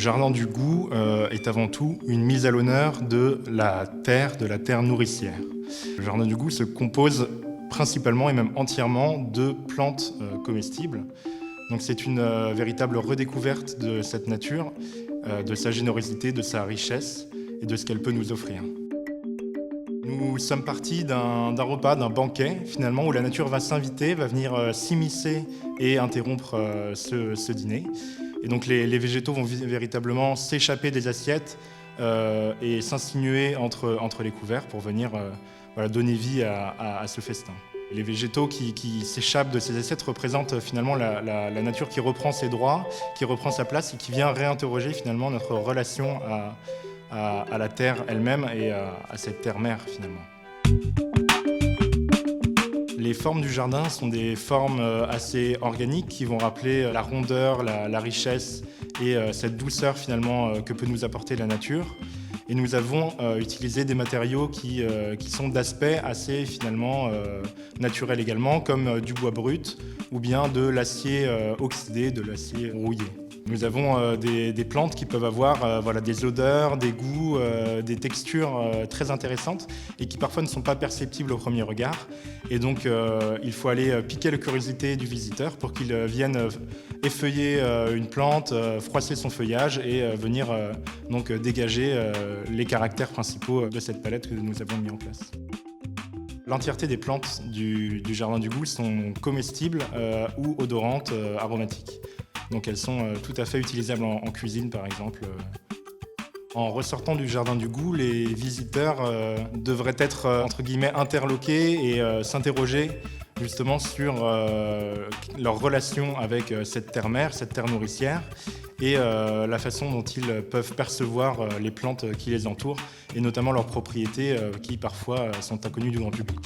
Jardin du Goût est avant tout une mise à l'honneur de la terre nourricière. Le Jardin du Goût se compose principalement et même entièrement de plantes comestibles. Donc c'est une véritable redécouverte de cette nature, de sa générosité, de sa richesse et de ce qu'elle peut nous offrir. Nous sommes partis d'un repas, d'un banquet finalement, où la nature va s'inviter, va venir s'immiscer et interrompre ce dîner. Et donc les végétaux vont véritablement s'échapper des assiettes et s'insinuer entre les couverts pour venir donner vie à ce festin. Les végétaux qui s'échappent de ces assiettes représentent finalement la nature qui reprend ses droits, qui reprend sa place et qui vient réinterroger finalement notre relation à la terre elle-même et à cette terre-mère finalement. Les formes du jardin sont des formes assez organiques qui vont rappeler la rondeur, la richesse et cette douceur finalement que peut nous apporter la nature. Et nous avons utilisé des matériaux qui sont d'aspect assez finalement naturel également, comme du bois brut ou bien de l'acier oxydé, de l'acier rouillé. Nous avons des plantes qui peuvent avoir des odeurs, des goûts, des textures très intéressantes et qui parfois ne sont pas perceptibles au premier regard. Et donc il faut aller piquer la curiosité du visiteur pour qu'il vienne effeuiller une plante, froisser son feuillage et venir donc dégager les caractères principaux de cette palette que nous avons mis en place. L'entièreté des plantes du Jardin du Goût sont comestibles ou odorantes, aromatiques. Donc elles sont tout à fait utilisables en cuisine par exemple. En ressortant du Jardin du Goût, les visiteurs devraient être entre guillemets interloqués et s'interroger justement sur leur relation avec cette terre-mère, cette terre nourricière et la façon dont ils peuvent percevoir les plantes qui les entourent et notamment leurs propriétés qui parfois sont inconnues du grand public.